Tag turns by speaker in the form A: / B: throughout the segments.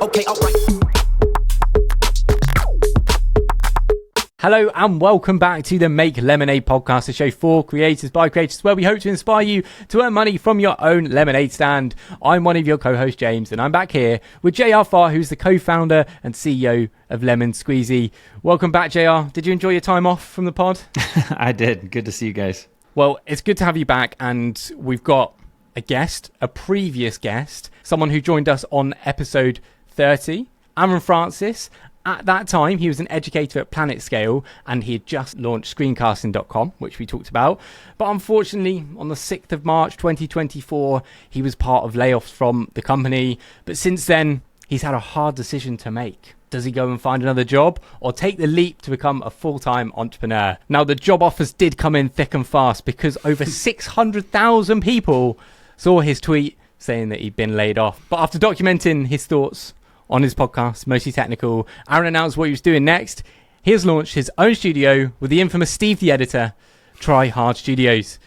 A: Okay, alright.
B: Hello and welcome back to the Make Lemonade podcast, a show for creators by creators, where we hope to inspire you to earn money from your own lemonade stand. I'm one of your co-hosts, James, and I'm back here with JR Farr, who's the co-founder and CEO of Lemon Squeezy. Welcome back, JR. Did you enjoy your time off from the pod?
C: I did. Good to see you guys.
B: Well, it's good to have you back, and we've got a guest, a previous guest, someone who joined us on episode 30, Aaron Francis. At that time, he was an educator at PlanetScale, and he had just launched screencasting.com, which we talked about. But unfortunately, on the 6th of March 2024, he was part of layoffs from the company. But since then, he's had a hard decision to make. Does he go and find another job or take the leap to become a full-time entrepreneur? Now, the job offers did come in thick and fast because over 600,000 people saw his tweet saying that he'd been laid off. But after documenting his thoughts on his podcast, Mostly Technical, Aaron announced what he was doing next. He has launched his own studio with the infamous Steve the Editor, Tryhard Studios.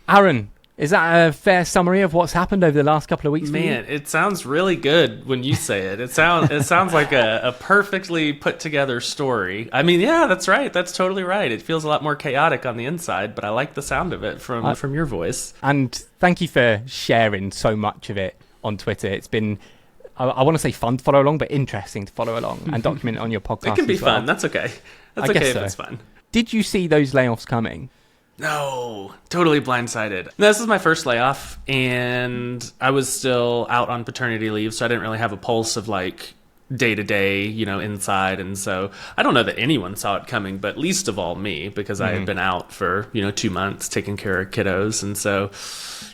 B: Aaron, is that a fair summary of what's happened over the last couple of weeks?
D: Man, it sounds really good when you say it. It sounds like a perfectly put together story. I mean, yeah, that's right. That's totally right. It feels a lot more chaotic on the inside, but I like the sound of it from your voice.
B: And thank you for sharing so much of it on Twitter. It's been, I want to say fun to follow along, but interesting to follow along and document it on your podcast.
D: It can be
B: as well.
D: fun. That's okay. That's
B: I
D: okay
B: guess
D: if
B: so.
D: it's fun.
B: Did you see those layoffs coming?
D: No, totally blindsided. This is my first layoff, and I was still out on paternity leave, so I didn't really have a pulse of like day to day, inside. And so I don't know that anyone saw it coming, but least of all me, because I had been out for, 2 months taking care of kiddos. And so,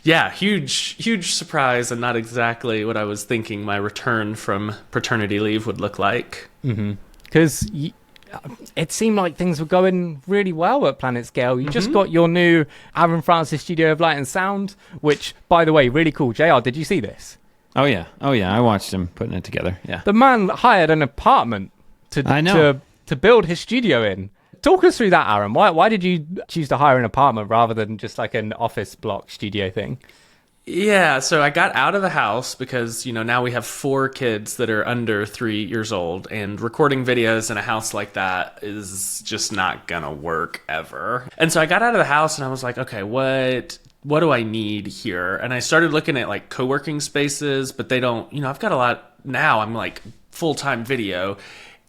D: yeah, huge surprise, and not exactly what I was thinking my return from paternity leave would look like.
B: Because it seemed like things were going really well at PlanetScale. You just got your new Aaron Francis Studio of Light and Sound, which, by the way, really cool. JR, did you see this?
C: Oh yeah. I watched him putting it together. Yeah.
B: The man hired an apartment to build his studio in. Talk us through that, Aaron. Why did you choose to hire an apartment rather than just like an office block studio thing?
D: Yeah, so I got out of the house because, now we have 4 kids that are under 3 years old, and recording videos in a house like that is just not gonna work ever. And so I got out of the house and I was like, okay, what do I need here? And I started looking at like co-working spaces, but they don't, I've got a lot now. I'm like full-time video.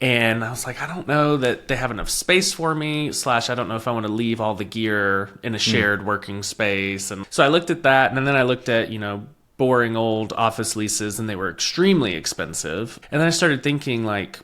D: And I was like, I don't know that they have enough space for me, / I don't know if I want to leave all the gear in a shared working space. And so I looked at that, and then I looked at, boring old office leases, and they were extremely expensive. And then I started thinking like,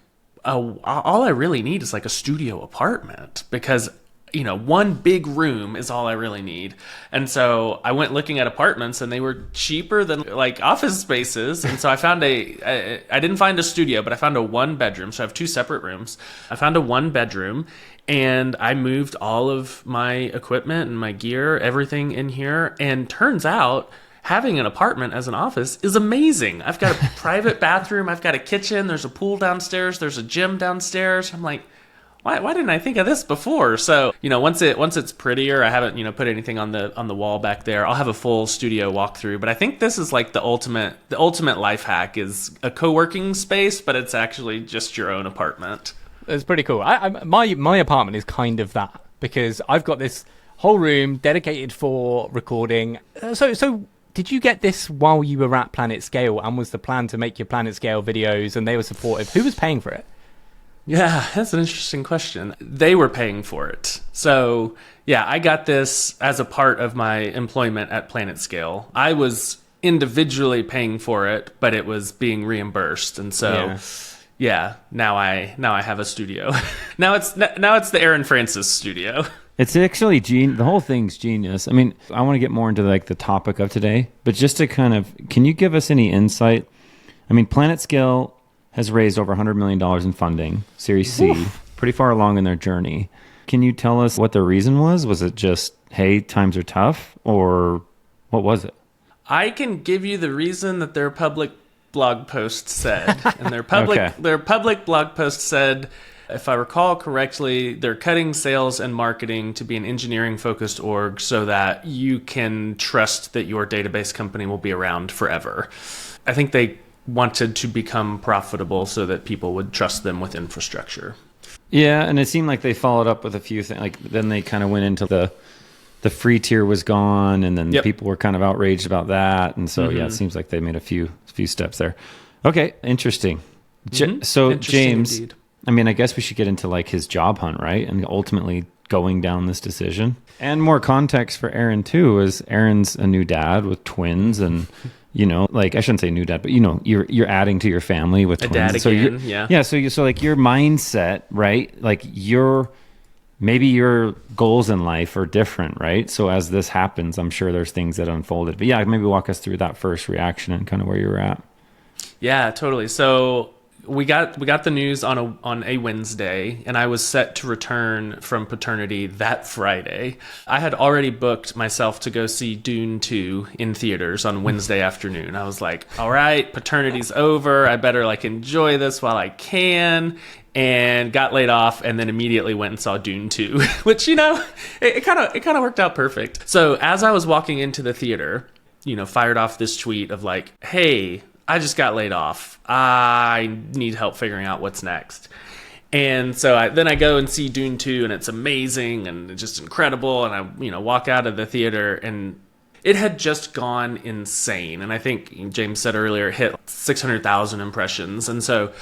D: oh, all I really need is like a studio apartment, because one big room is all I really need. And so I went looking at apartments, and they were cheaper than like office spaces. And so I found I didn't find a studio, but I found a 1-bedroom. So I have 2 separate rooms. I found a 1-bedroom, and I moved all of my equipment and my gear, everything in here. And turns out having an apartment as an office is amazing. I've got a private bathroom. I've got a kitchen. There's a pool downstairs. There's a gym downstairs. I'm like, why didn't I think of this before? So, once it's prettier, I haven't, put anything on the wall back there. I'll have a full studio walkthrough, but I think this is like the ultimate life hack is a co-working space, but it's actually just your own apartment.
B: It's pretty cool. My apartment is kind of that, because I've got this whole room dedicated for recording. So did you get this while you were at PlanetScale, and was the plan to make your PlanetScale videos and they were supportive? Who was paying for it?
D: Yeah, that's an interesting question. They were paying for it. So, yeah, I got this as a part of my employment at PlanetScale. I was individually paying for it, but it was being reimbursed. And so, yeah now I have a studio. now it's the Aaron Francis studio.
C: It's actually the whole thing's genius. I mean, I want to get more into like the topic of today, but just to can you give us any insight? I mean, PlanetScale has raised over $100 million in funding, Series C, pretty far along in their journey. Can you tell us what the reason was? Was it just, hey, times are tough, or what was it?
D: I can give you the reason that their public blog post said. And their public blog post said, if I recall correctly, they're cutting sales and marketing to be an engineering-focused org so that you can trust that your database company will be around forever. I think they wanted to become profitable so that people would trust them with infrastructure.
C: Yeah, and it seemed like they followed up with a few things. Like then they kind of went into the free tier was gone, and then people were kind of outraged about that. And so yeah, it seems like they made a few steps there. Okay, interesting. So
D: Interesting
C: James,
D: indeed.
C: I mean, I guess we should get into like his job hunt, right? And ultimately going down this decision. And more context for Aaron too is Aaron's a new dad with twins, and you know, like I shouldn't say new dad, but you know, you're adding to your family with twins.
D: Dad again,
C: So like your mindset, right? Like maybe your goals in life are different, right? So as this happens, I'm sure there's things that unfolded. But yeah, maybe walk us through that first reaction and kind of where you were at.
D: Yeah, totally. So we got the news on a Wednesday, and I was set to return from paternity that Friday. I had already booked myself to go see Dune 2 in theaters on Wednesday afternoon. I was like, all right, paternity's over. I better like enjoy this while I can. And got laid off, and then immediately went and saw Dune 2, which, you know, it kind of worked out perfect. So as I was walking into the theater, you know, fired off this tweet of like, hey, I just got laid off. I need help figuring out what's next. And so I go and see Dune 2, and it's amazing and just incredible. And I, you know, walk out of the theater, and it had just gone insane. And I think James said earlier, it hit 600,000 impressions. And so,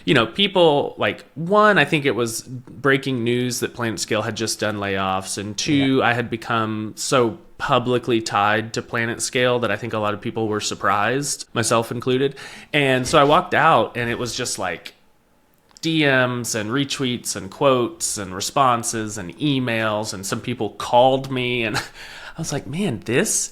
D: you know, people like, one, I think it was breaking news that PlanetScale had just done layoffs. And two, I had become so publicly tied to PlanetScale that I think a lot of people were surprised, myself included. And so I walked out, and it was just like DMs and retweets and quotes and responses and emails. And some people called me, and I was like, man, this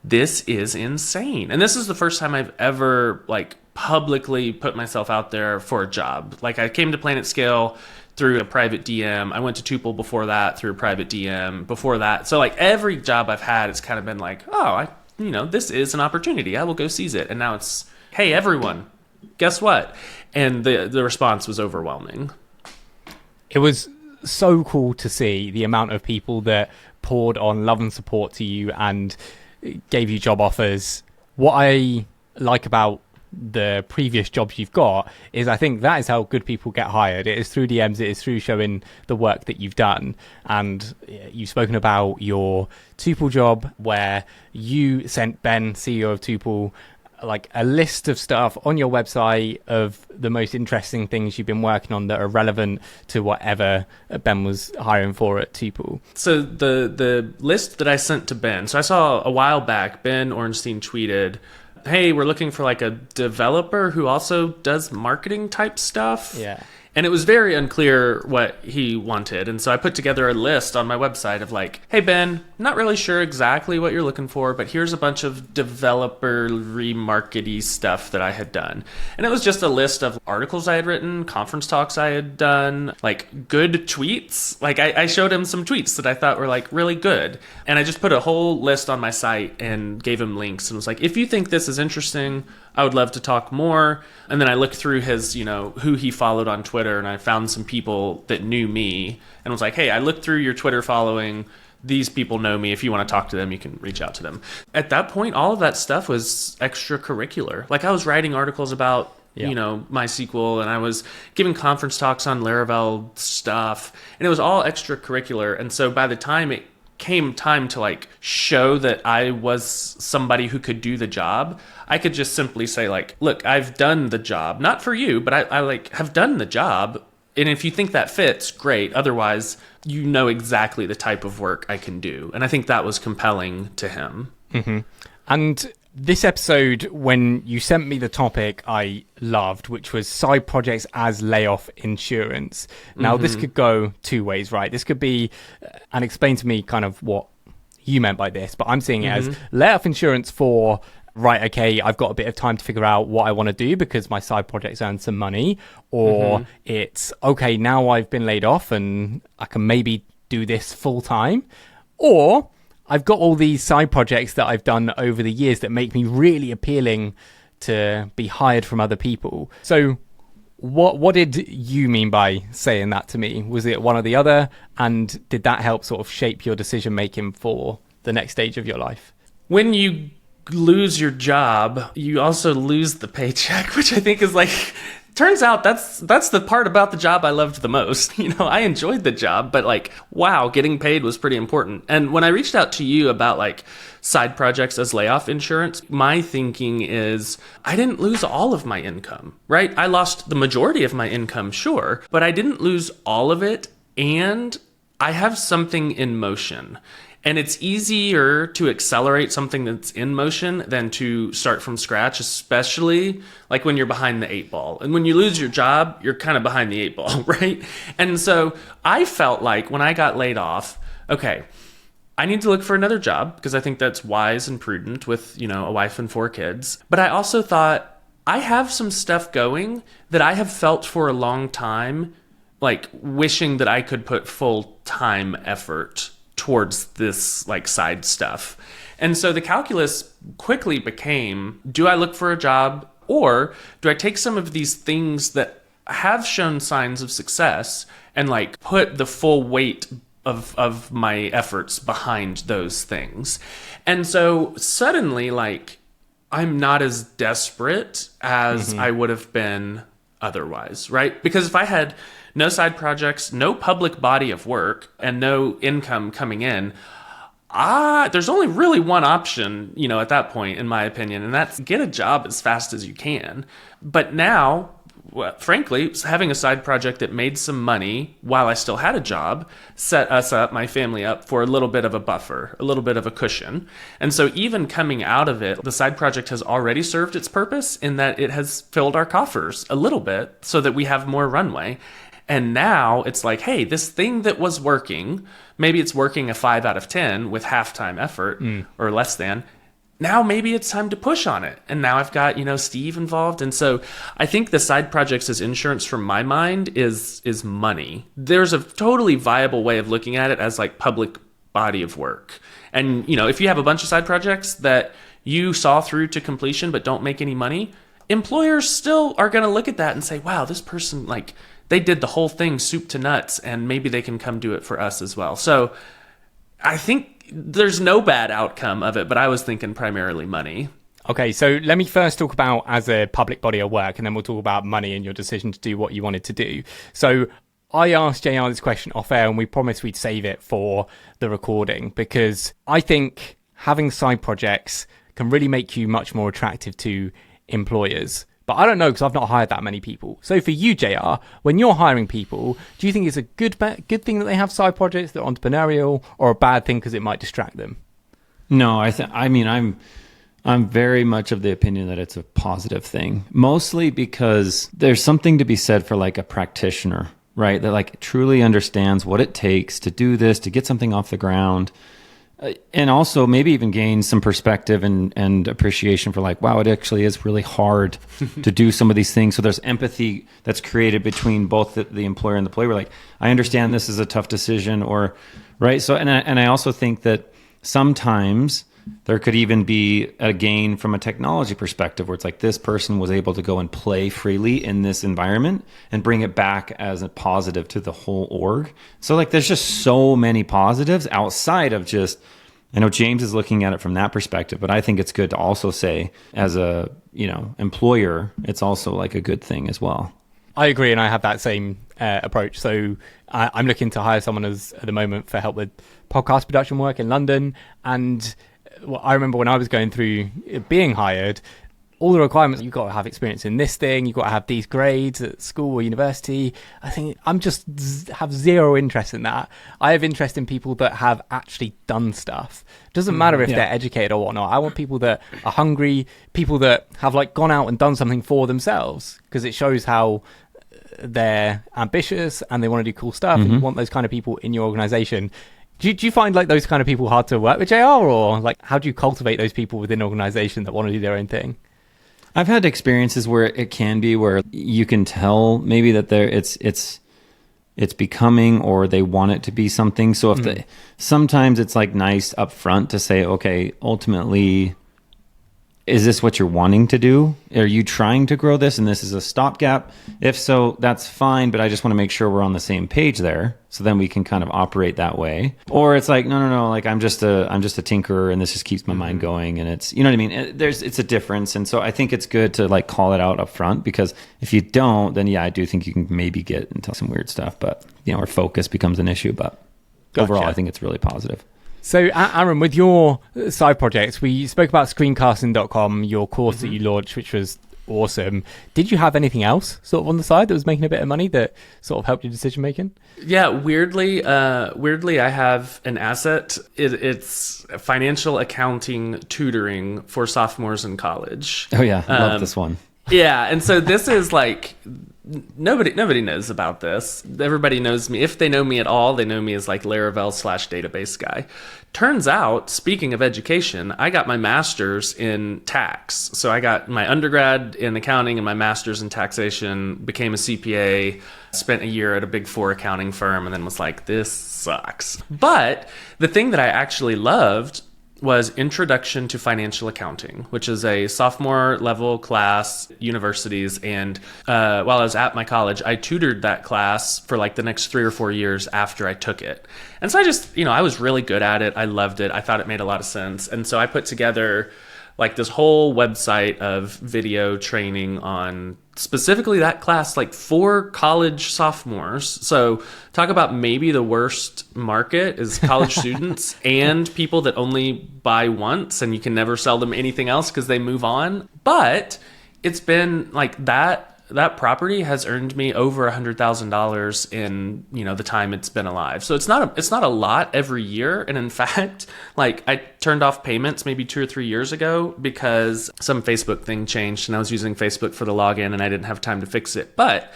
D: is insane. And this is the first time I've ever like publicly put myself out there for a job. Like I came to PlanetScale through a private DM. I went to Tuple before that through a private DM before that. So like every job I've had, it's kind of been like, oh, this is an opportunity. I will go seize it. And now it's, hey, everyone, guess what? And the response was overwhelming.
B: It was so cool to see the amount of people that poured on love and support to you and gave you job offers. What I like about the previous jobs you've got is I think that is how good people get hired. It is through DMs, it is through showing the work that you've done. And you've spoken about your Tuple job where you sent Ben, CEO of Tuple, like a list of stuff on your website of the most interesting things you've been working on that are relevant to whatever Ben was hiring for at Tuple.
D: So the list that I sent to Ben, so I saw a while back, Ben Ornstein tweeted, hey, we're looking for like a developer who also does marketing type stuff.
B: Yeah.
D: And it was very unclear what he wanted. And so I put together a list on my website of like, hey, Ben, not really sure exactly what you're looking for, but here's a bunch of developer remarkety stuff that I had done. And it was just a list of articles I had written, conference talks I had done, like good tweets. Like I showed him some tweets that I thought were like really good. And I just put a whole list on my site and gave him links and was like, if you think this is interesting, I would love to talk more. And then I looked through his, who he followed on Twitter, and I found some people that knew me and was like, hey, I looked through your Twitter following. These people know me. If you want to talk to them, you can reach out to them. At that point, all of that stuff was extracurricular. Like I was writing articles about, MySQL, and I was giving conference talks on Laravel stuff, and it was all extracurricular. And so by the time it came time to like show that I was somebody who could do the job, I could just simply say like, look, I've done the job, not for you, but I like have done the job. And if you think that fits, great. Otherwise, you know exactly the type of work I can do. And I think that was compelling to him.
B: Mm-hmm. And this episode, when you sent me the topic, I loved, which was side projects as layoff insurance. Now, this could go two ways, right? This could be, and explain to me kind of what you meant by this, but I'm seeing it as layoff insurance for, right, okay, I've got a bit of time to figure out what I want to do because my side projects earn some money, or it's, okay, now I've been laid off and I can maybe do this full time, or I've got all these side projects that I've done over the years that make me really appealing to be hired from other people. So what did you mean by saying that to me? Was it one or the other? And did that help sort of shape your decision making for the next stage of your life?
D: When you lose your job, you also lose the paycheck, which I think is like, turns out that's the part about the job I loved the most. I enjoyed the job, but like, wow, getting paid was pretty important. And when I reached out to you about like side projects as layoff insurance, my thinking is I didn't lose all of my income, right? I lost the majority of my income, sure, but I didn't lose all of it. And I have something in motion. And it's easier to accelerate something that's in motion than to start from scratch, especially like when you're behind the 8 ball. And when you lose your job, you're kind of behind the 8 ball, right? And so I felt like when I got laid off, okay, I need to look for another job because I think that's wise and prudent with, a wife and 4 kids. But I also thought I have some stuff going that I have felt for a long time, like wishing that I could put full-time effort towards this like side stuff. And so the calculus quickly became, do I look for a job or do I take some of these things that have shown signs of success and like put the full weight of my efforts behind those things? And so suddenly like I'm not as desperate as I would have been otherwise, right? Because if I had no side projects, no public body of work, and no income coming in, there's only really one option, at that point, in my opinion, and that's get a job as fast as you can. But now, frankly, having a side project that made some money while I still had a job set us up, my family up, for a little bit of a buffer, a little bit of a cushion. And so even coming out of it, the side project has already served its purpose in that it has filled our coffers a little bit so that we have more runway. And now it's like, hey, this thing that was working, maybe it's working a 5 out of 10 with half-time effort or less than. Now maybe it's time to push on it. And now I've got, Steve involved. And so I think the side projects as insurance from my mind is money. There's a totally viable way of looking at it as like public body of work. And, if you have a bunch of side projects that you saw through to completion but don't make any money, employers still are going to look at that and say, wow, this person, like, they did the whole thing soup to nuts, and maybe they can come do it for us as well. So I think there's no bad outcome of it, but I was thinking primarily money.
B: Okay, so let me first talk about as a public body of work, and then we'll talk about money and your decision to do what you wanted to do. So I asked JR this question off air, and we promised we'd save it for the recording, because I think having side projects can really make you much more attractive to employers. But I don't know, because I've not hired that many people. So for you, JR, when you're hiring people, do you think it's a good thing that they have side projects that are entrepreneurial, or a bad thing because it might distract them?
C: No, I'm very much of the opinion that it's a positive thing, mostly because there's something to be said for like a practitioner, right? That like truly understands what it takes to do this, to get something off the ground. And also maybe even gain some perspective and appreciation for like, wow, it actually is really hard to do some of these things. So there's empathy that's created between both the employer and the employee. We're like, I understand this is a tough decision, or right. So, and I also think that sometimes there could even be a gain from a technology perspective where it's like this person was able to go and play freely in this environment and bring it back as a positive to the whole org. So like there's just so many positives outside of just, I know James is looking at it from that perspective, but I think it's good to also say as a, employer, it's also like a good thing as well.
B: I agree, and I have that same approach. So I'm looking to hire someone at the moment for help with podcast production work in London, and I remember when I was going through being hired, all the requirements, you've got to have experience in this thing, you've got to have these grades at school or university. I think I'm just have zero interest in that. I have interest in people that have actually done stuff. Doesn't matter if they're educated or whatnot. I want people that are hungry, people that have like gone out and done something for themselves, because it shows how they're ambitious and they want to do cool stuff. And you want those kind of people in your organization. Do you find like those kind of people hard to work with, JR, or like how do you cultivate those people within an organization that want to do their own thing?
C: I've had experiences where it can be where you can tell maybe that it's becoming, or they want it to be something. So if sometimes it's like nice up front to say, okay, ultimately is this what you're wanting to do? Are you trying to grow this and this is a stopgap? If so, that's fine, but I just want to make sure we're on the same page there, so then we can kind of operate that way. Or it's like, no, like I'm just a tinkerer and this just keeps my mind going, and it's, you know what I mean? It's a difference. And so I think it's good to like call it out up front, because if you don't, then I do think you can maybe get into some weird stuff, but our focus becomes an issue. But overall, I think it's really positive.
B: So, Aaron, with your side projects, we spoke about screencasting.com, your course that you launched, which was awesome. Did you have anything else sort of on the side that was making a bit of money that sort of helped your decision making?
D: Yeah, weirdly, I have an asset. It's financial accounting tutoring for sophomores in college.
C: Oh yeah, I love this one.
D: Yeah, and so this is like, nobody knows about this. Everybody knows me. If they know me at all, they know me as like Laravel/database guy. Turns out, speaking of education, I got my master's in tax. So I got my undergrad in accounting and my master's in taxation, became a CPA, spent a year at a Big Four accounting firm, and then was like, this sucks. But the thing that I actually loved was Introduction to Financial Accounting, which is a sophomore level class, universities. And while I was at my college, I tutored that class for like the next 3 or 4 years after I took it. And so I just, I was really good at it. I loved it. I thought it made a lot of sense. And so I put together like this whole website of video training on specifically that class, like for college sophomores. So talk about maybe the worst market is college students and people that only buy once and you can never sell them anything else because they move on. But it's been like that property has earned me over $100,000 in, the time it's been alive. So it's not a lot every year. And in fact, like I turned off payments maybe 2 or 3 years ago because some Facebook thing changed and I was using Facebook for the login and I didn't have time to fix it. But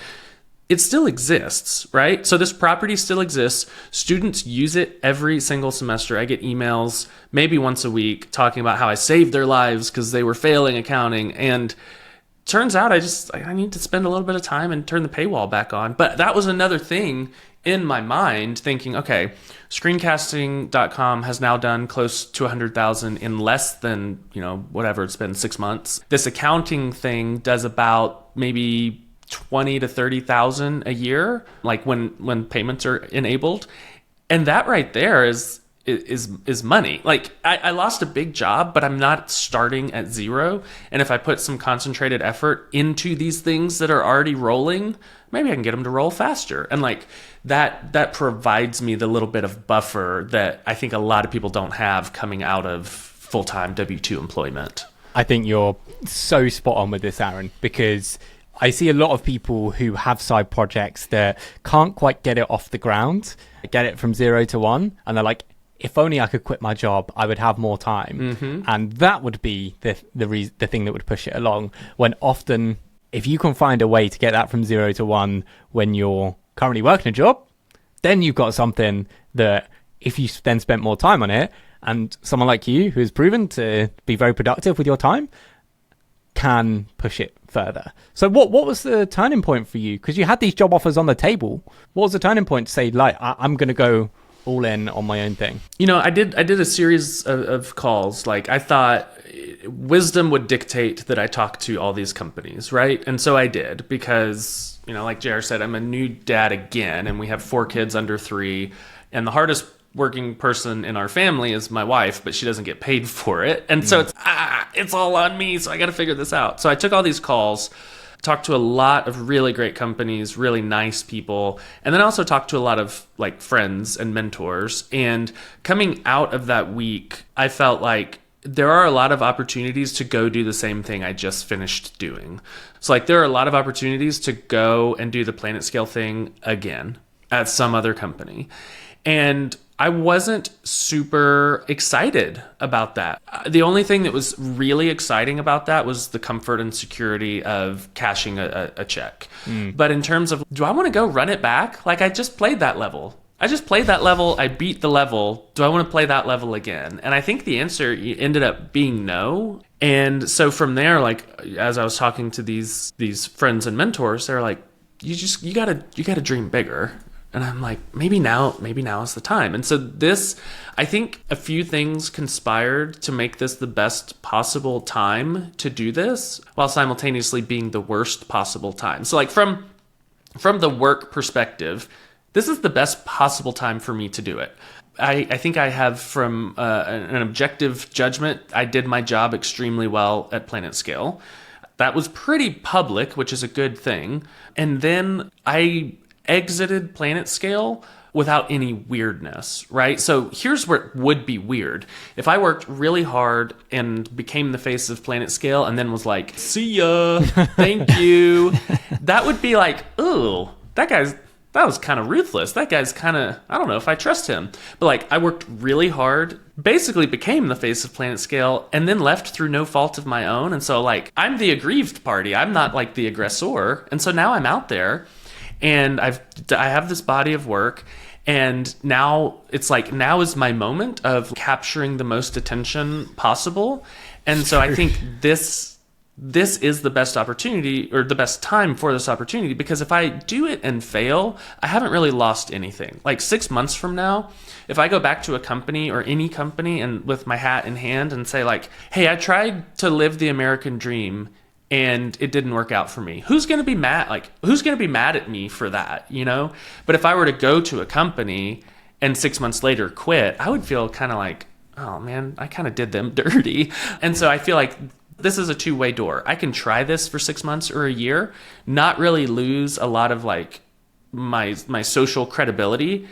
D: it still exists, right? So this property still exists. Students use it every single semester. I get emails maybe once a week talking about how I saved their lives because they were failing accounting. And turns out I need to spend a little bit of time and turn the paywall back on. But that was another thing in my mind, thinking, okay, screencasting.com has now done close to 100,000 in less than, whatever, it's been 6 months. This accounting thing does about maybe 20 to 30,000 a year, like when payments are enabled. And that right there is money. Like I lost a big job, but I'm not starting at zero. And if I put some concentrated effort into these things that are already rolling, maybe I can get them to roll faster. And like that provides me the little bit of buffer that I think a lot of people don't have coming out of full-time W-2 employment.
B: I think you're so spot on with this, Aaron, because I see a lot of people who have side projects that can't quite get it off the ground, get it from 0 to 1. And they're like, if only I could quit my job, I would have more time. Mm-hmm. And that would be the thing that would push it along. When often, if you can find a way to get that from 0 to 1 when you're currently working a job, then you've got something that if you then spent more time on it, and someone like you who has proven to be very productive with your time can push it further. So what was the turning point for you? Because you had these job offers on the table. What was the turning point to say, like, I'm going to go all in on my own thing? I did
D: a series of calls. Like I thought wisdom would dictate that I talk to all these companies, right? And so I did, because, like JR said, I'm a new dad again, and we have 4 kids under 3. And the hardest working person in our family is my wife, but she doesn't get paid for it. And so it's all on me. So I got to figure this out. So I took all these calls, talked to a lot of really great companies, really nice people. And then I also talked to a lot of like friends and mentors. And coming out of that week, I felt like there are a lot of opportunities to go do the same thing I just finished doing. So like there are a lot of opportunities to go and do the PlanetScale thing again at some other company. And I wasn't super excited about that. The only thing that was really exciting about that was the comfort and security of cashing a check. But in terms of, do I want to go run it back? Like I just played that level. I beat the level. Do I want to play that level again? And I think the answer ended up being no. And so from there, like as I was talking to these friends and mentors, they're like, you gotta dream bigger. And I'm like, maybe now is the time. And so I think a few things conspired to make this the best possible time to do this, while simultaneously being the worst possible time. So like from the work perspective, this is the best possible time for me to do it. I think I have, from an objective judgment, I did my job extremely well at PlanetScale. That was pretty public, which is a good thing. And then I exited PlanetScale without any weirdness, right? So here's where it would be weird. If I worked really hard and became the face of PlanetScale and then was like, see ya, thank you, that would be like, ooh, that was kind of ruthless. That guy's kind of, I don't know if I trust him. But like, I worked really hard, basically became the face of PlanetScale, and then left through no fault of my own. And so like, I'm the aggrieved party. I'm not like the aggressor. And so now I'm out there and I have this body of work. And now it's like, now is my moment of capturing the most attention possible. And so I think this is the best opportunity, or the best time for this opportunity, because if I do it and fail, I haven't really lost anything. Like 6 months from now, if I go back to a company or any company and with my hat in hand and say like, hey, I tried to live the American dream and it didn't work out for me, who's going to be mad? Like, who's going to be mad at me for that, you know? But if I were to go to a company and 6 months later quit, I would feel kind of like, oh man, I kind of did them dirty. And so I feel like this is a two-way door. I can try this for 6 months or a year, not really lose a lot of like my social credibility,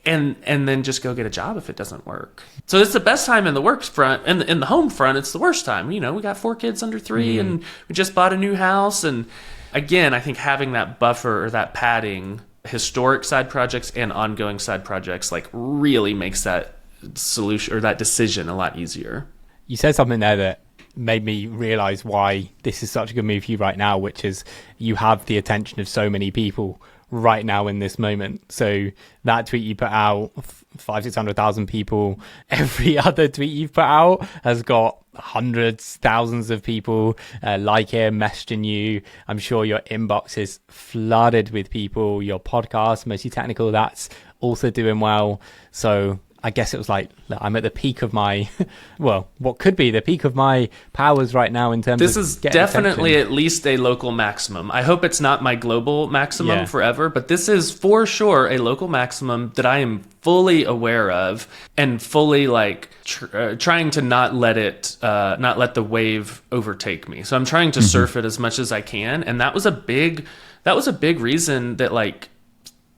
D: and then just go get a job if it doesn't work. So it's the best time in the works front, and in the home front, it's the worst time. You know, we got 4 kids under 3, and we just bought a new house. And again, I think having that buffer or that padding, historic side projects and ongoing side projects, like really makes that solution or that decision a lot easier.
B: You said something there that made me realize why this is such a good move for you right now, which is you have the attention of so many people right now in this moment. So that tweet you put out, 500,000-600,000 people. Every other tweet you've put out has got hundreds, thousands of people like it, messaging you. I'm sure your inbox is flooded with people. Your podcast, Mostly Technical, that's also doing well. So I guess it was like, I'm at the peak of my, well, what could be the peak of my powers right now in terms of
D: this is definitely attention. At least a local maximum. I hope it's not my global maximum forever, but this is for sure a local maximum that I am fully aware of and fully like trying to not let the wave overtake me. So I'm trying to surf it as much as I can. And that was a big reason that, like,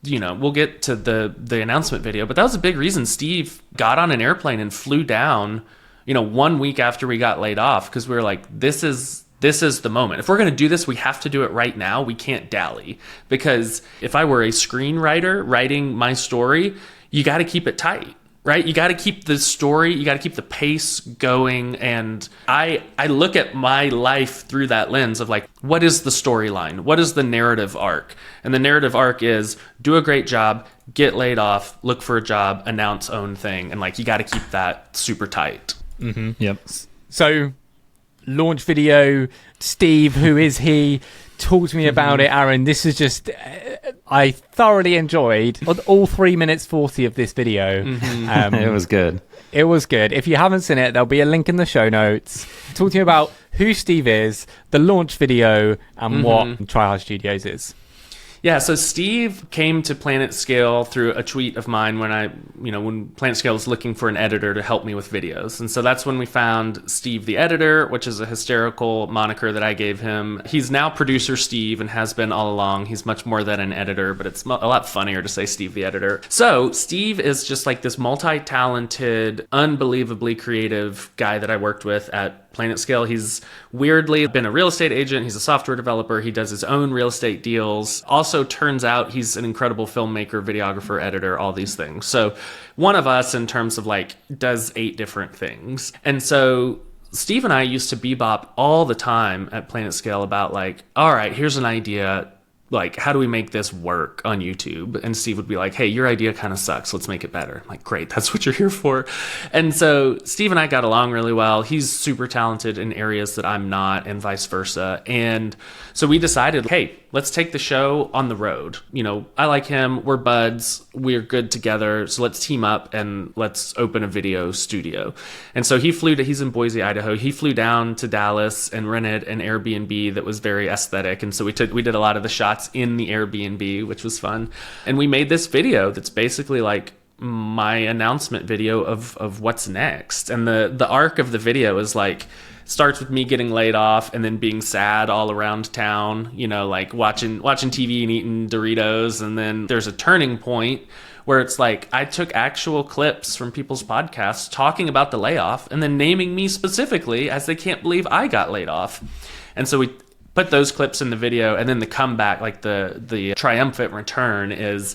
D: you know, we'll get to the announcement video, but that was a big reason Steve got on an airplane and flew down, you know, 1 week after we got laid off, because we were like, this is the moment. If we're going to do this, we have to do it right now. We can't dally, because if I were a screenwriter writing my story, you got to keep it tight, right? You got to keep the story, you got to keep the pace going. And I look at my life through that lens of like, what is the storyline? What is the narrative arc? And the narrative arc is do a great job, get laid off, look for a job, announce own thing. And like, you got to keep that super tight.
B: Mm-hmm. Yep. So launch video, Steve, who is he? Talk to me about it, Aaron. This is just, I thoroughly enjoyed all 3 minutes 40 of this video.
C: It was good.
B: It was good. If you haven't seen it, there'll be a link in the show notes. Talk to me about who Steve is, the launch video, and what Tryhard Studios is.
D: Yeah, so Steve came to PlanetScale through a tweet of mine when PlanetScale was looking for an editor to help me with videos. And so that's when we found Steve the Editor, which is a hysterical moniker that I gave him. He's now Producer Steve and has been all along. He's much more than an editor, but it's a lot funnier to say Steve the Editor. So Steve is just like this multi-talented, unbelievably creative guy that I worked with at PlanetScale. He's weirdly been a real estate agent. He's a software developer. He does his own real estate deals. Also turns out he's an incredible filmmaker, videographer, editor, all these things. So one of us in terms of like does 8 different things. And so Steve and I used to bebop all the time at PlanetScale about like, all right, here's an idea. Like, how do we make this work on YouTube? And Steve would be like, hey, your idea kind of sucks. Let's make it better. I'm like, great. That's what you're here for. And so Steve and I got along really well. He's super talented in areas that I'm not, and vice versa. And so we decided, hey, let's take the show on the road. You know, I like him. We're buds. We're good together. So let's team up and let's open a video studio. And so he's in Boise, Idaho. He flew down to Dallas and rented an Airbnb that was very aesthetic. And so we did a lot of the shots in the Airbnb, which was fun. And we made this video that's basically like my announcement video of what's next. And the arc of the video is like, starts with me getting laid off and then being sad all around town, you know, like watching TV and eating Doritos. And then there's a turning point where it's like I took actual clips from people's podcasts talking about the layoff and then naming me specifically as they can't believe I got laid off. And so we put those clips in the video, and then the comeback, like the triumphant return is,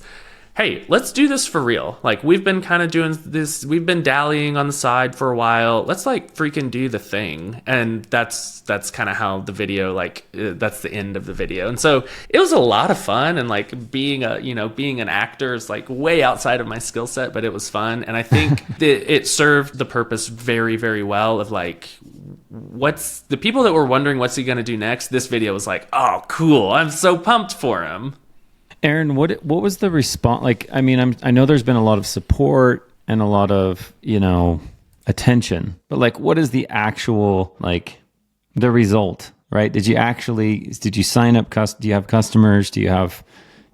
D: hey, let's do this for real. Like, we've been kind of doing this, we've been dallying on the side for a while. Let's like freaking do the thing. And that's kind of how the video, like, that's the end of the video. And so it was a lot of fun, and like being an actor is like way outside of my skill set, but it was fun. And I think that it served the purpose very, very well of like, what's the people that were wondering what's he going to do next. This video was like, oh, cool. I'm so pumped for him.
C: Aaron, what was the response? Like, I mean, I know there's been a lot of support and a lot of, you know, attention, but like, what is the actual, like, the result, right? Did you sign up? Do you have customers? Do you have,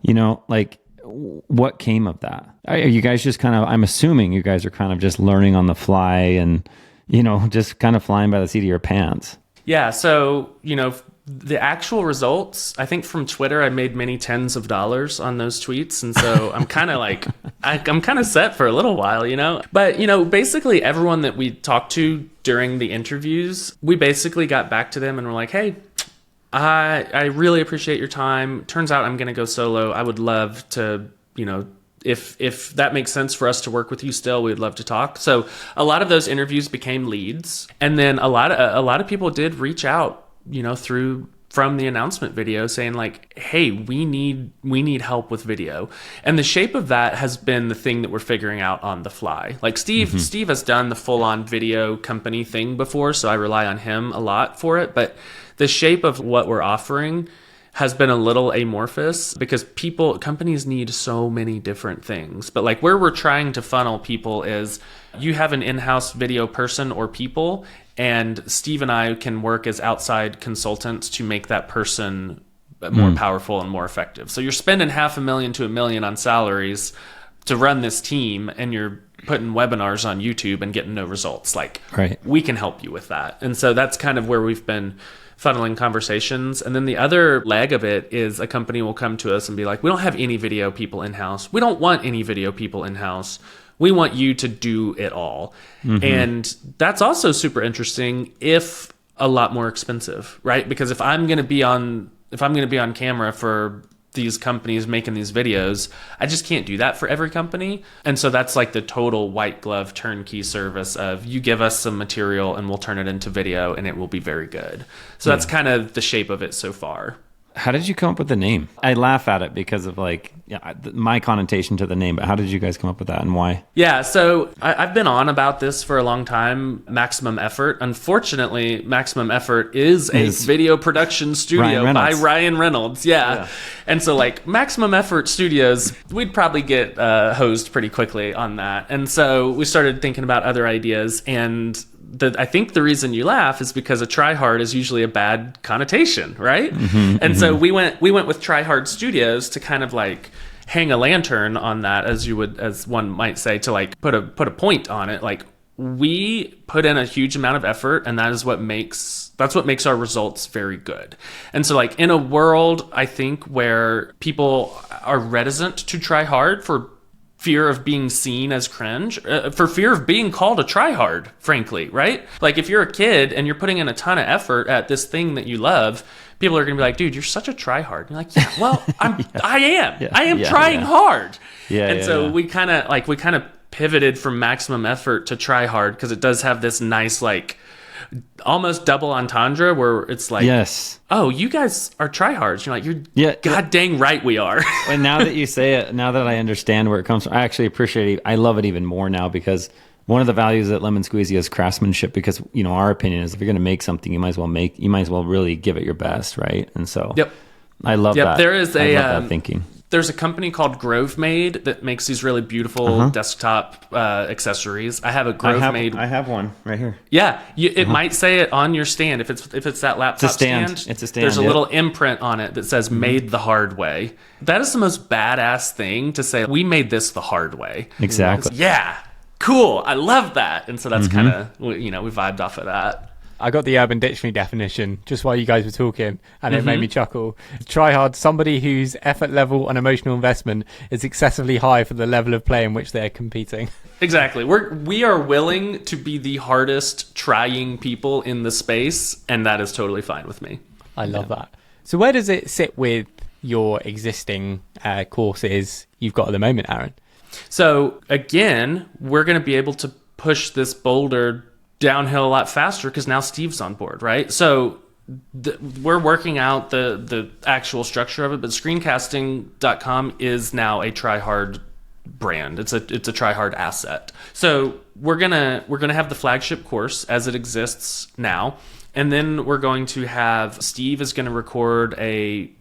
C: you know, like, what came of that? Are you guys just kind of, I'm assuming you guys are kind of just learning on the fly and, you know, just kind of flying by the seat of your pants.
D: Yeah. So, you know, the actual results, I think from Twitter, I made many tens of dollars on those tweets. And so I'm kind of like, I'm kind of set for a little while, you know? But, you know, basically everyone that we talked to during the interviews, we basically got back to them and were like, hey, I really appreciate your time. Turns out I'm going to go solo. I would love to, you know, if that makes sense for us to work with you still, we'd love to talk. So a lot of those interviews became leads. And then a lot of people did reach out, you know, from the announcement video saying like, hey, we need help with video. And the shape of that has been the thing that we're figuring out on the fly. Like Steve has done the full on video company thing before, so I rely on him a lot for it. But the shape of what we're offering has been a little amorphous because companies need so many different things. But like where we're trying to funnel people is you have an in-house video person or people, and Steve and I can work as outside consultants to make that person more powerful and more effective. So you're spending $500,000 to $1 million on salaries to run this team, and you're putting webinars on YouTube and getting no results. Like,
C: right.
D: We can help you with that. And so that's kind of where we've been funneling conversations. And then the other leg of it is a company will come to us and be like, we don't have any video people in-house. We don't want any video people in-house. We want you to do it all. And that's also super interesting, if a lot more expensive, right? Because if I'm going to be on camera for these companies making these videos, I just can't do that for every company. And so that's like the total white glove turnkey service of you give us some material and we'll turn it into video and it will be very good. So that's kind of the shape of it so far.
C: How did you come up with the name? I laugh at it because of like my connotation to the name, but how did you guys come up with that and why?
D: Yeah, so I've been on about this for a long time, Maximum Effort. Unfortunately, Maximum Effort is a video production studio by Ryan Reynolds. Yeah. And so like Maximum Effort Studios, we'd probably get hosed pretty quickly on that. And so we started thinking about other ideas, and I think the reason you laugh is because a Tryhard is usually a bad connotation, right? So we went with Tryhard Studios to kind of like hang a lantern on that, as one might say, to like put a point on it. Like, we put in a huge amount of effort, and that's what makes our results very good. And so like in a world, I think, where people are reticent to try hard for fear of being seen as cringe, for fear of being called a tryhard, frankly, right? Like if you're a kid and you're putting in a ton of effort at this thing that you love, people are going to be like, dude, you're such a tryhard. You're like, yeah, well, I am trying hard. So we kind of pivoted from Maximum Effort to Tryhard because it does have this nice, like, almost double entendre where it's like, yes, oh, you guys are tryhards. You're like, God dang right we are.
C: And now that you say it, now that I understand where it comes from, I actually appreciate it. I love it even more now, because one of the values at Lemon Squeezy is craftsmanship, because, you know, our opinion is if you're going to make something, you might as well really give it your best. Right. And so, I love
D: Yep,
C: that.
D: there is
C: I love that thinking.
D: There's a company called GroveMade that makes these really beautiful desktop accessories. I have a GroveMade.
C: I have one right here.
D: Yeah, it might say it on your stand if it's that laptop
C: stand. It's a stand.
D: There's a little imprint on it that says "Made the hard way." That is the most badass thing to say. We made this the hard way.
C: Exactly.
D: Yeah, cool. I love that. And so that's kind of we vibed off of that.
B: I got the Urban Dictionary definition just while you guys were talking, and it made me chuckle. Tryhard, somebody whose effort level and emotional investment is excessively high for the level of play in which they're competing.
D: Exactly. We are willing to be the hardest trying people in the space, and that is totally fine with me.
B: I love that. So where does it sit with your existing courses you've got at the moment, Aaron?
D: So again, we're going to be able to push this boulder downhill a lot faster because now Steve's on board, right? So we're working out the actual structure of it, but screencasting.com is now a Tryhard brand. It's a Tryhard asset. So we're gonna have the flagship course as it exists now, and then we're going to have Steve is going to record a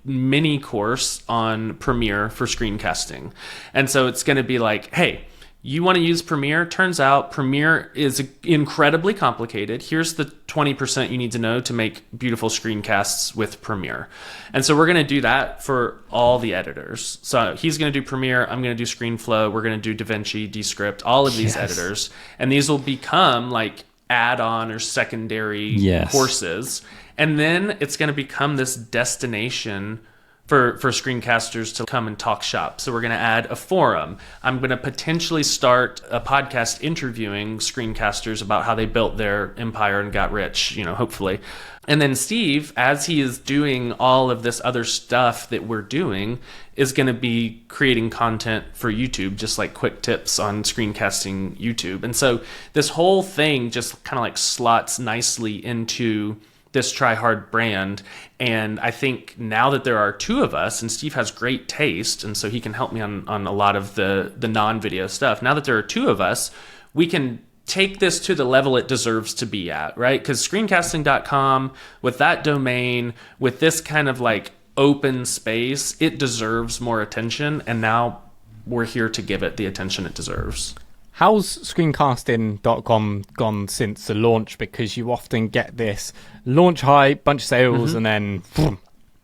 D: mini course on Premiere for screencasting, and so it's going to be like, hey, you want to use Premiere? Turns out Premiere is incredibly complicated. Here's the 20% you need to know to make beautiful screencasts with Premiere. And so we're going to do that for all the editors. So he's going to do Premiere. I'm going to do ScreenFlow. We're going to do DaVinci, Descript, all of these editors. And these will become like add-on or secondary courses. And then it's going to become this destination for screencasters to come and talk shop. So we're going to add a forum. I'm going to potentially start a podcast interviewing screencasters about how they built their empire and got rich, hopefully. And then Steve, as he is doing all of this other stuff that we're doing, is going to be creating content for YouTube, just like quick tips on screencasting YouTube. And so this whole thing just kind of like slots nicely into this Tryhard brand. And I think now that there are two of us, and Steve has great taste, and so he can help me on a lot of the non-video stuff. Now that there are two of us, we can take this to the level it deserves to be at, right? Because screencasting.com, with that domain, with this kind of like open space, it deserves more attention. And now we're here to give it the attention it deserves.
B: How's screencasting.com gone since the launch? Because you often get this launch hype, bunch of sales, and then boom,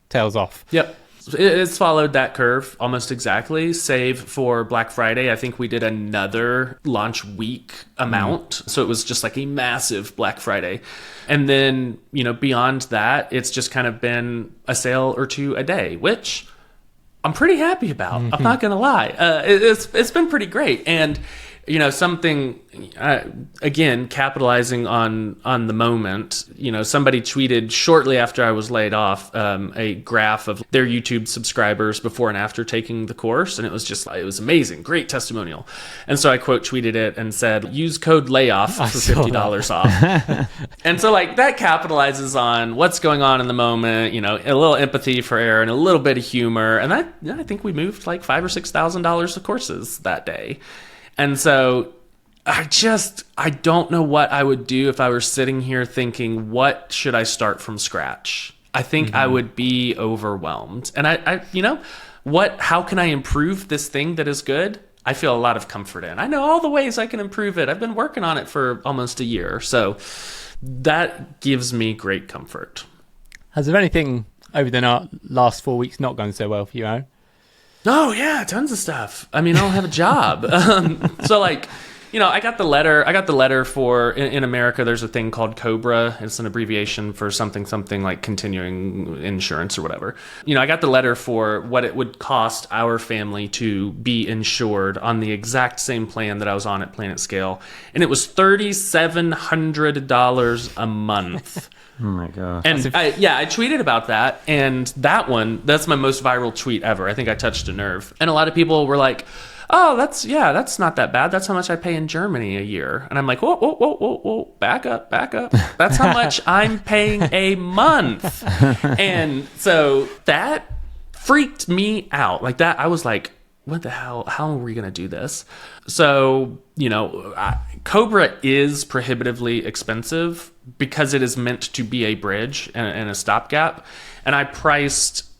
B: tails off.
D: Yep. It's followed that curve almost exactly, save for Black Friday. I think we did another launch week amount. So it was just like a massive Black Friday. And then, beyond that, it's just kind of been a sale or two a day, which I'm pretty happy about. I'm not going to lie. It's been pretty great. And something, again, capitalizing on the moment, somebody tweeted shortly after I was laid off a graph of their YouTube subscribers before and after taking the course. And it was amazing. Great testimonial. And so I quote tweeted it and said, use code layoff for $50 off. And so like that capitalizes on what's going on in the moment, a little empathy for Aaron, a little bit of humor. And I think we moved like $5,000 or $6,000 of courses that day. And so I don't know what I would do if I were sitting here thinking, what should I start from scratch? I think I would be overwhelmed. And how can I improve this thing that is good? I feel a lot of comfort in. I know all the ways I can improve it. I've been working on it for almost a year. So that gives me great comfort.
B: Has there anything over the last 4 weeks not gone so well for you, Aaron?
D: Oh yeah, tons of stuff. I mean, I don't have a job. So like, I got the letter for, in America, there's a thing called COBRA. It's an abbreviation for something like continuing insurance or whatever. I got the letter for what it would cost our family to be insured on the exact same plan that I was on at PlanetScale. And it was $3,700 a month.
C: Oh my gosh.
D: And I tweeted about that, and that's my most viral tweet ever. I think I touched a nerve. And a lot of people were like, oh, that's not that bad. That's how much I pay in Germany a year. And I'm like, whoa, back up. That's how much I'm paying a month. And so that freaked me out. Like that, I was like, what the hell? How are we going to do this? So, Cobra is prohibitively expensive. because it is meant to be a bridge and a stopgap. And I priced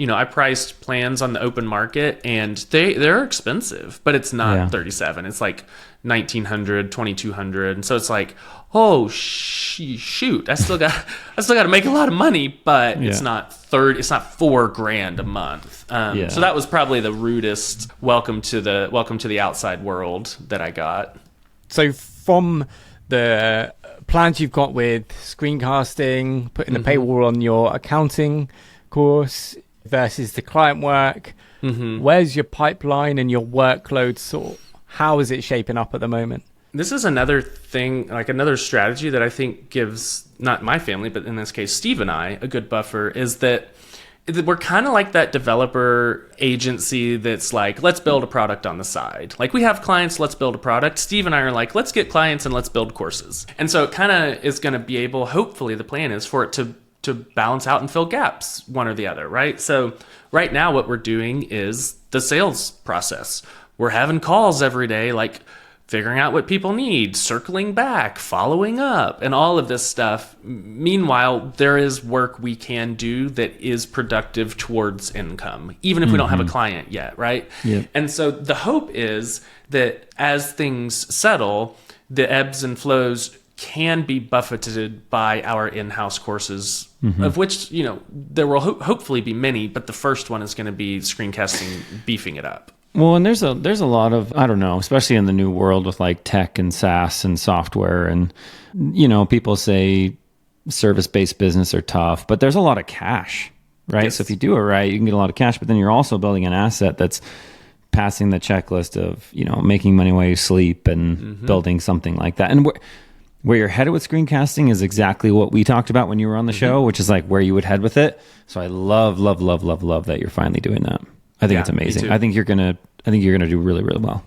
D: plans on the open market, and they're expensive, but it's not 37. It's like 1,900, 2,200, and so it's like, oh shoot, I still got to make a lot of money, but it's not $4,000 a month. So that was probably the rudest welcome to the outside world that I got.
B: So from the plans you've got with screencasting, putting the paywall on your accounting course versus the client work, where's your pipeline and your workload sort? How is it shaping up at the moment?
D: This is another thing, like another strategy that I think gives not my family, but in this case, Steve and I, a good buffer, is that we're kind of like that developer agency that's like, let's build a product on the side. Like, we have clients, let's build a product. Steve and I are like, let's get clients and let's build courses. And so it kind of is going to be able, hopefully the plan is for it to balance out and fill gaps, one or the other, right? So right now what we're doing is the sales process. We're having calls every day, like figuring out what people need, circling back, following up, and all of this stuff. Meanwhile, there is work we can do that is productive towards income, even if we don't have a client yet, right?
C: Yep.
D: And so the hope is that as things settle, the ebbs and flows can be buffeted by our in-house courses, of which, there will hopefully be many, but the first one is going to be screencasting, beefing it up.
C: Well, and there's a lot of, I don't know, especially in the new world with like tech and SaaS and software, and people say service-based business are tough, but there's a lot of cash, right?
D: Yes.
C: So if you do it right, you can get a lot of cash, but then you're also building an asset that's passing the checklist of, making money while you sleep and building something like that. And where you're headed with screencasting is exactly what we talked about when you were on the show, which is like where you would head with it. So I love that you're finally doing that. I think it's amazing. I think you're gonna do really, really well.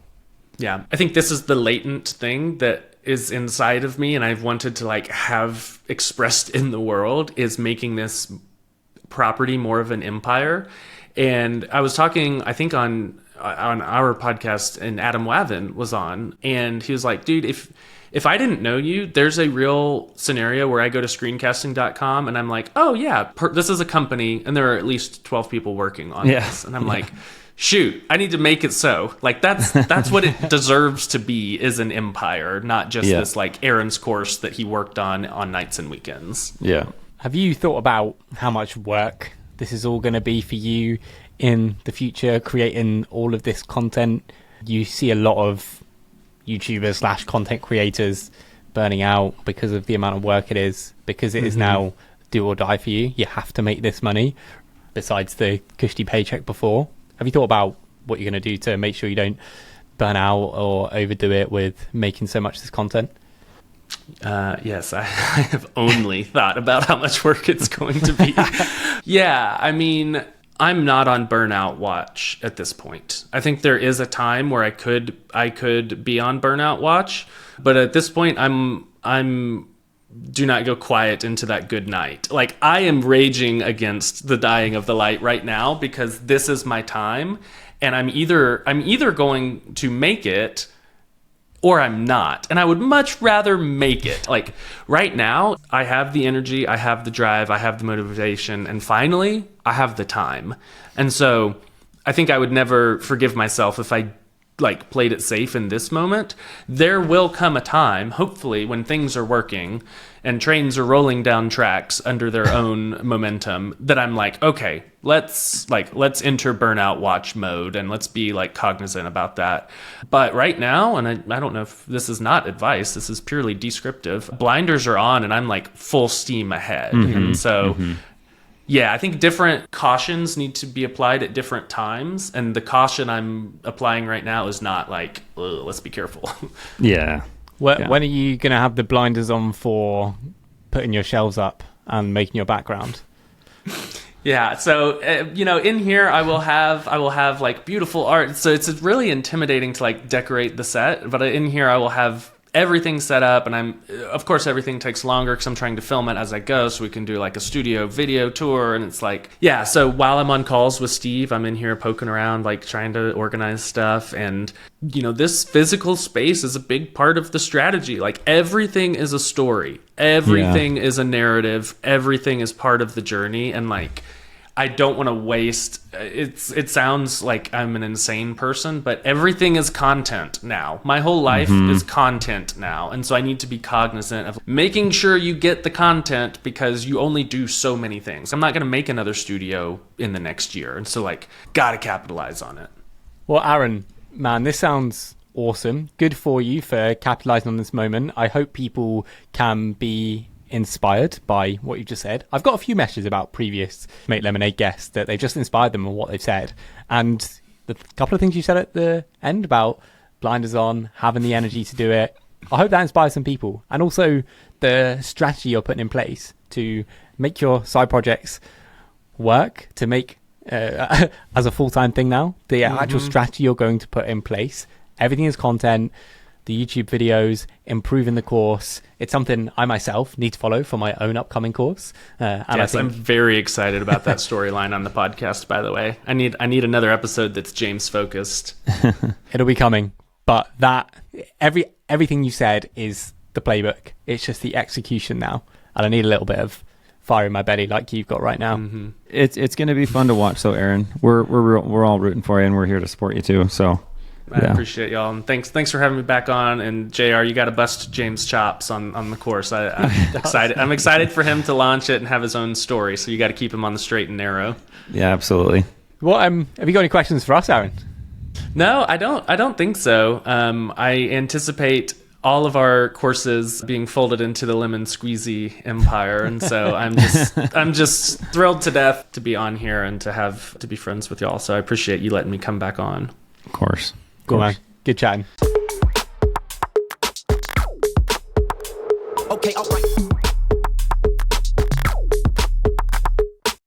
D: Yeah, I think this is the latent thing that is inside of me, and I've wanted to like have expressed in the world, is making this property more of an empire. And I was talking, I think on our podcast, and Adam Wathen was on, and he was like, dude, if I didn't know you, there's a real scenario where I go to screencasting.com and I'm like, oh yeah, this is a company and there are at least 12 people working on this. And I'm like, shoot, I need to make it so. Like that's what it deserves to be, is an empire, not just this like Aaron's course that he worked on nights and weekends.
C: Yeah.
B: Have you thought about how much work this is all going to be for you in the future, creating all of this content? You see a lot of YouTubers / content creators burning out because of the amount of work it is, because it is now do or die for you. You have to make this money besides the cushy paycheck before. Have you thought about what you're going to do to make sure you don't burn out or overdo it with making so much of this content?
D: Yes, I have only thought about how much work it's going to be. Yeah, I mean, I'm not on burnout watch at this point. I think there is a time where I could be on burnout watch, but at this point I'm do not go quiet into that good night. Like, I am raging against the dying of the light right now, because this is my time, and I'm either going to make it or I'm not. And I would much rather make it. Like, right now, I have the energy, I have the drive, I have the motivation, and finally, I have the time. And so I think I would never forgive myself if I like played it safe in this moment. There will come a time, hopefully, when things are working and trains are rolling down tracks under their own momentum, that I'm like, okay, let's enter burnout watch mode, and let's be like cognizant about that. But right now, and I don't know if this is not advice, this is purely descriptive, blinders are on and I'm like full steam ahead. And so yeah, I think different cautions need to be applied at different times, and the caution I'm applying right now is not like, let's be careful.
C: Yeah.
B: When are you going to have the blinders on for putting your shelves up and making your background?
D: Yeah, so in here I will have like beautiful art. So it's really intimidating to like decorate the set, but in here I will have everything set up, and of course everything takes longer because I'm trying to film it as I go, so we can do like a studio video tour. And it's like, yeah, so while I'm on calls with Steve, I'm in here poking around, like trying to organize stuff. And this physical space is a big part of the strategy. Like everything is a story, everything is a narrative, everything is part of the journey. And like, I don't want to waste it sounds like I'm an insane person, but everything is content now. My whole life is content now. And so I need to be cognizant of making sure you get the content, because you only do so many things. I'm not going to make another studio in the next year. And so like, got to capitalize on it.
B: Well, Aaron, man, this sounds awesome. Good for you for capitalizing on this moment. I hope people can be inspired by what you just said. I've got a few messages about previous Make Lemonade guests that they've just inspired them on what they've said. And the couple of things you said at the end about blinders on, having the energy to do it, I hope that inspires some people. And also the strategy you're putting in place to make your side projects work, to make as a full-time thing now, the actual strategy you're going to put in place. Everything is content, the YouTube videos, improving the course. It's something I myself need to follow for my own upcoming course. And
D: yes,
B: I think
D: I'm very excited about that storyline on the podcast, by the way. I need another episode that's James focused.
B: It'll be coming. But everything you said is the playbook. It's just the execution now. And I need a little bit of fire in my belly like you've got right now.
C: It's going to be fun to watch. So Aaron, we're all rooting for you, and we're here to support you too. So
D: I appreciate y'all, and thanks for having me back on. And JR, you got to bust James' chops on the course. I'm excited. I'm excited for him to launch it and have his own story. So you got to keep him on the straight and narrow.
C: Yeah, absolutely.
B: Well, have you got any questions for us, Aaron?
D: No, I don't think so. I anticipate all of our courses being folded into the lemon squeezy empire, and so I'm just thrilled to death to be on here and to be friends with y'all. So I appreciate you letting me come back on.
C: Of course.
B: Cool, man. Good chatting.
A: Okay, all right.